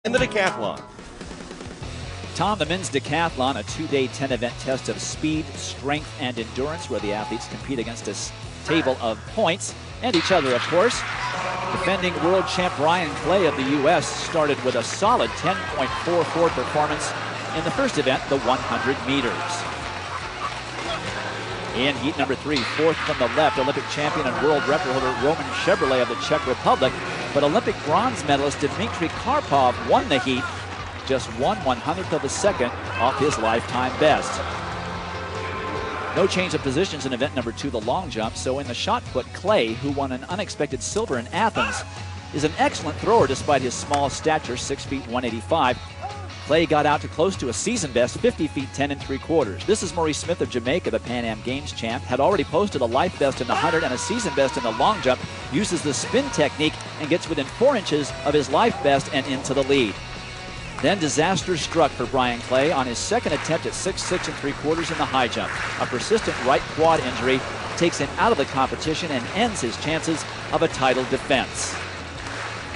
in the decathlon. Tom, the men's decathlon, a two-day 10-event test of speed, strength, and endurance where the athletes compete against a table of points and each other, of course. Defending world champ Brian Clay of the U.S. started with a solid 10.44 performance in the first event, the 100 meters. In heat number 3, fourth from the left, Olympic champion and world record holder Roman Chevrolet of the Czech Republic. But Olympic bronze medalist Dmitry Karpov won the heat, just 1/100th of a second off his lifetime best. No change of positions in event number 2, the long jump. So in the shot put, Clay, who won an unexpected silver in Athens, is an excellent thrower despite his small stature, 6 feet 185. Clay got out to close to a season best, 50 feet 10 3/4. This is Maurice Smith of Jamaica, the Pan Am Games champ. Had already posted a life best in the 100 and a season best in the long jump. Uses the spin technique and gets within 4 inches of his life best and into the lead. Then disaster struck for Brian Clay on his second attempt at 6'6 3/4 in the high jump. A persistent right quad injury takes him out of the competition and ends his chances of a title defense.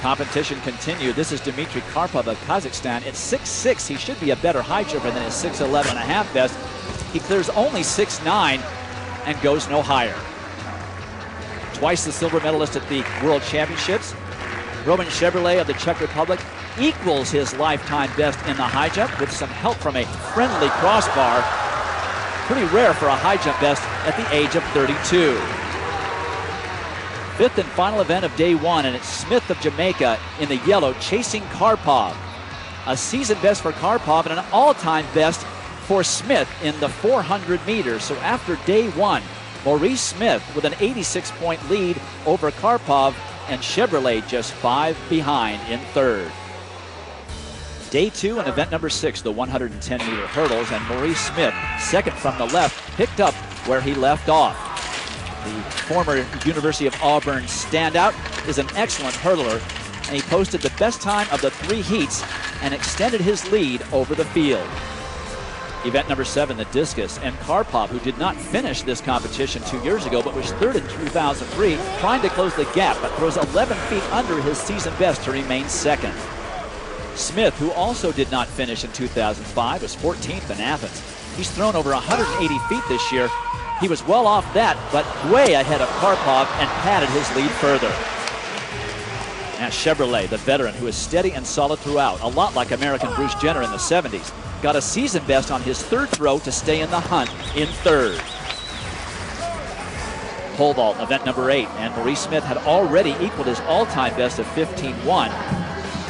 Competition continued. This is Dmitry Karpov of Kazakhstan. At 6'6", he should be a better high jumper than his 6'11 and a half best. He clears only 6'9 and goes no higher. Twice the silver medalist at the World Championships, Roman Chevrolet of the Czech Republic equals his lifetime best in the high jump with some help from a friendly crossbar. Pretty rare for a high jump best at the age of 32. Fifth and final event of day 1, and it's Smith of Jamaica in the yellow chasing Karpov. A season best for Karpov and an all-time best for Smith in the 400 meters. So after day 1, Maurice Smith with an 86-point lead over Karpov, and Chevrolet just 5 behind in third. Day 2 and event number 6, the 110-meter hurdles, and Maurice Smith, second from the left, picked up where he left off. The former University of Auburn standout is an excellent hurdler, and he posted the best time of the 3 heats and extended his lead over the field. Event number 7, the discus, and Karpov, who did not finish this competition 2 years ago but was third in 2003, trying to close the gap but throws 11 feet under his season best to remain second. Smith, who also did not finish in 2005, was 14th in Athens. He's thrown over 180 feet this year. He was well off that, but way ahead of Karpov and padded his lead further. Now Chevrolet, the veteran who is steady and solid throughout, a lot like American Bruce Jenner in the 70s, got a season best on his third throw to stay in the hunt in third. Pole vault, event number 8, and Maurice Smith had already equaled his all-time best of 15.1.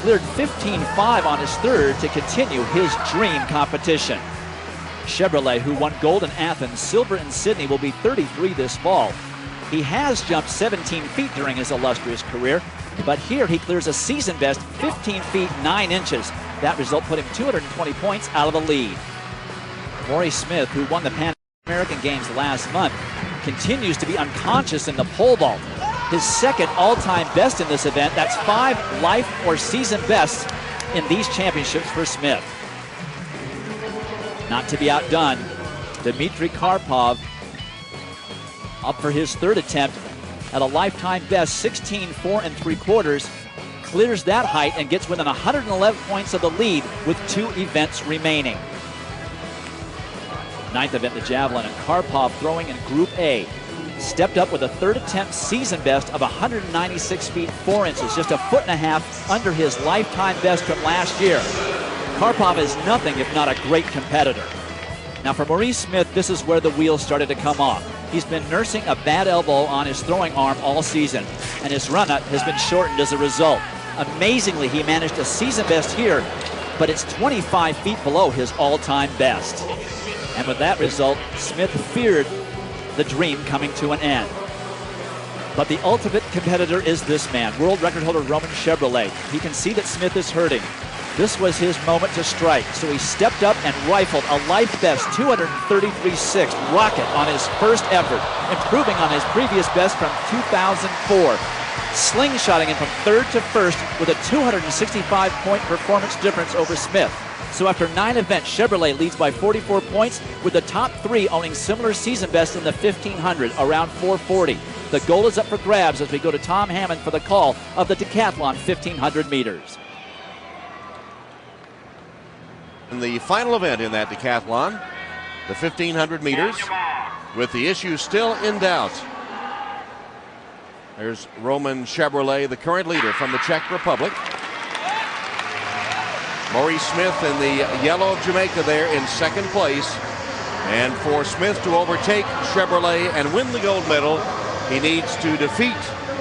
Cleared 15.5 on his third to continue his dream competition. Chevrolet, who won gold in Athens, silver in Sydney, will be 33 this fall. He has jumped 17 feet during his illustrious career, but here he clears a season best 15 feet 9 inches. That result put him 220 points out of the lead. Maurice Smith, who won the Pan American Games last month, continues to be unconscious in the pole vault. His second all-time best in this event. That's 5 life or season bests in these championships for Smith. Not to be outdone, Dmitry Karpov up for his third attempt at a lifetime best, 16.4 3/4, clears that height and gets within 111 points of the lead with 2 events remaining. Ninth event, the javelin, and Karpov throwing in Group A. Stepped up with a third attempt season best of 196 feet 4 inches, just a foot and a half under his lifetime best from last year. Karpov is nothing if not a great competitor. Now for Maurice Smith, this is where the wheels started to come off. He's been nursing a bad elbow on his throwing arm all season, and his run-up has been shortened as a result. Amazingly, he managed a season best here, but it's 25 feet below his all-time best. And with that result, Smith feared the dream coming to an end. But the ultimate competitor is this man, world record holder Roman Chevrolet. He can see that Smith is hurting. This was his moment to strike, so he stepped up and rifled a life best 233.6 rocket on his first effort, improving on his previous best from 2004. Slingshotting him from third to first with a 265-point performance difference over Smith. So after 9 events, Chevrolet leads by 44 points, with the top 3 owning similar season bests in the 1500, around 440. The goal is up for grabs as we go to Tom Hammond for the call of the Decathlon 1500 meters. In the final event in that decathlon, the 1500 meters, with the issue still in doubt. There's Roman Chevrolet, the current leader from the Czech Republic. Maurice Smith in the yellow of Jamaica there in second place. And for Smith to overtake Chevrolet and win the gold medal, he needs to defeat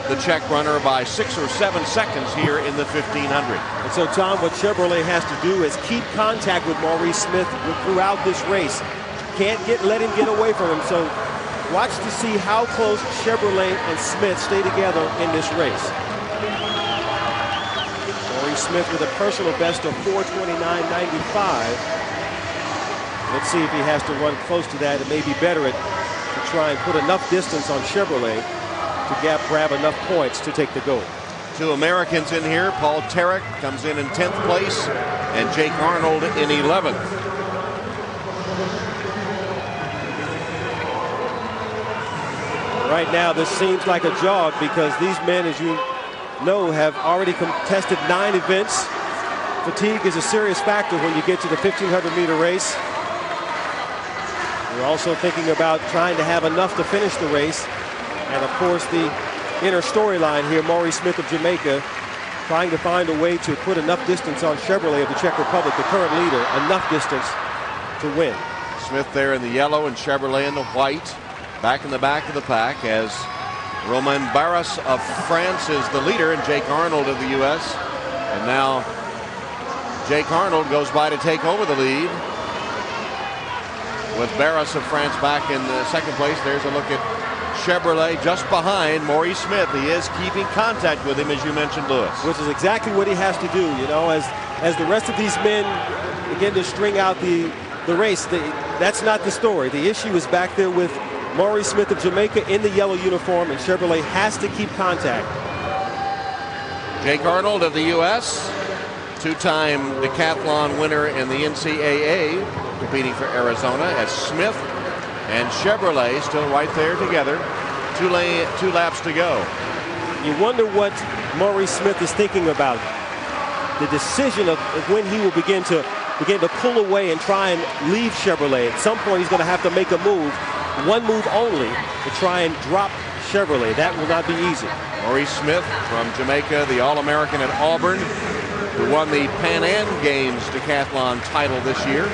the Czech runner by 6 or 7 seconds here in the 1500. And so, Tom, what Chevrolet has to do is keep contact with Maurice Smith throughout this race. Can't let him get away from him. So watch to see how close Chevrolet and Smith stay together in this race. Maurice Smith with a personal best of 4:29.95. Let's see if he has to run close to that and maybe better it to try and put enough distance on Chevrolet to grab enough points to take the gold. 2 Americans in here. Paul Tarek comes in 10th place and Jake Arnold in 11th. Right now this seems like a jog because these men, as you know, have already contested 9 events. Fatigue is a serious factor when you get to the 1500 meter race. We're also thinking about trying to have enough to finish the race. And of course the inner storyline here, Maurice Smith of Jamaica trying to find a way to put enough distance on Chevrolet of the Czech Republic, the current leader, enough distance to win. Smith there in the yellow and Chevrolet in the white. Back in the back of the pack as Romain Barras of France is the leader and Jake Arnold of the U.S. And now Jake Arnold goes by to take over the lead, with Barras of France back in the second place. There's a look at Chevrolet just behind Maurice Smith. He is keeping contact with him, as you mentioned, Lewis. Which is exactly what he has to do, you know, as the rest of these men begin to string out the race. That's not the story. The issue is back there with Maurice Smith of Jamaica in the yellow uniform, and Chevrolet has to keep contact. Jake Arnold of the U.S., 2-time decathlon winner in the NCAA, competing for Arizona, as Smith and Chevrolet still right there together. 2 laps to go. You wonder what Maurice Smith is thinking about. The decision of when he will begin to pull away and try and leave Chevrolet. At some point he's going to have to make a move, one move only, to try and drop Chevrolet. That will not be easy. Maurice Smith from Jamaica, the All-American at Auburn, who won the Pan Am Games decathlon title this year,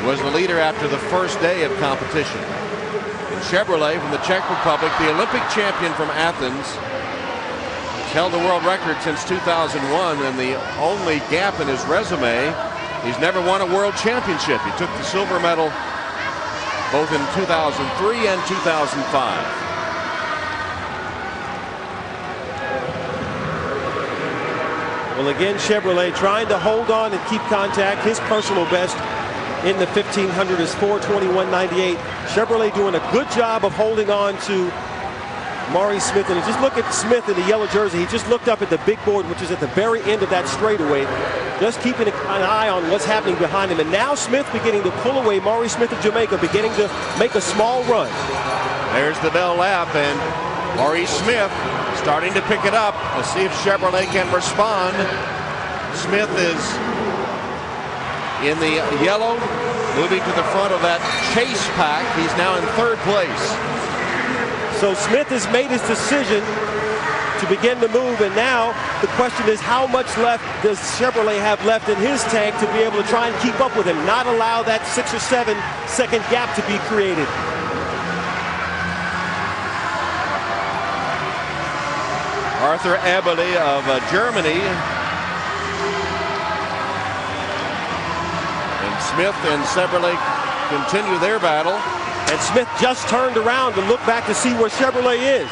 was the leader after the first day of competition. And Chevrolet from the Czech Republic, the Olympic champion from Athens, has held the world record since 2001, and the only gap in his resume, he's never won a world championship. He took the silver medal both in 2003 and 2005. Well, again, Chevrolet trying to hold on and keep contact. His personal best in the 1500 is 4:21.98. Chevrolet doing a good job of holding on to Maurice Smith. And just look at Smith in the yellow jersey. He just looked up at the big board, which is at the very end of that straightaway, just keeping an eye on what's happening behind him. And now Smith beginning to pull away. Maurice Smith of Jamaica beginning to make a small run. There's the bell lap, and Maurice Smith starting to pick it up. Let's see if Chevrolet can respond. Smith is in the yellow, moving to the front of that chase pack. He's now in 3rd place. So Smith has made his decision to begin to move, and now the question is, how much left does Chevrolet have left in his tank to be able to try and keep up with him, not allow that 6 or 7 second gap to be created. Arthur Eberle of Germany. And Smith and Chevrolet continue their battle. And Smith just turned around to look back to see where Chevrolet is.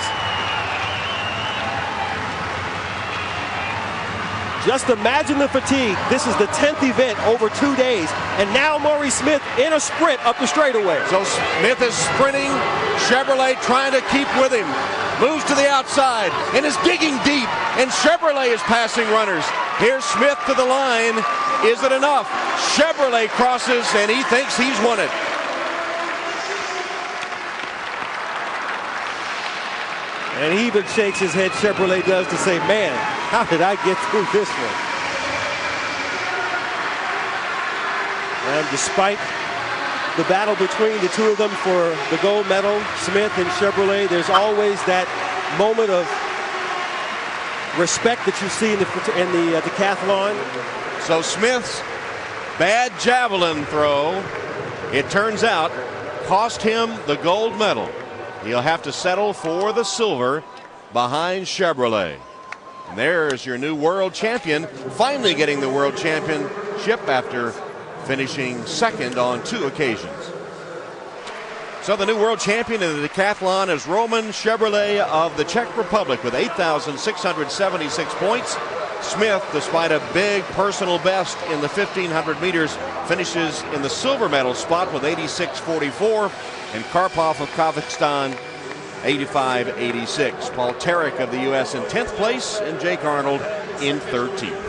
Just imagine the fatigue. This is the 10th event over 2 days. And now Maurice Smith in a sprint up the straightaway. So Smith is sprinting. Chevrolet trying to keep with him. Moves to the outside and is digging deep. And Chevrolet is passing runners. Here's Smith to the line. Is it enough? Chevrolet crosses and he thinks he's won it. And he even shakes his head, Chevrolet does, to say, man, how did I get through this one? And despite the battle between the two of them for the gold medal, Smith and Chevrolet, there's always that moment of respect that you see in the decathlon. So Smith's bad javelin throw, it turns out, cost him the gold medal. He'll have to settle for the silver behind Chevrolet. And there's your new world champion, finally getting the world championship after finishing second on 2 occasions. So the new world champion in the decathlon is Roman Chevrolet of the Czech Republic with 8,676 points. Smith, despite a big personal best in the 1,500 meters, finishes in the silver medal spot with 86.44, and Karpov of Kazakhstan 85.86. Paul Tarek of the U.S. in 10th place, and Jake Arnold in 13th.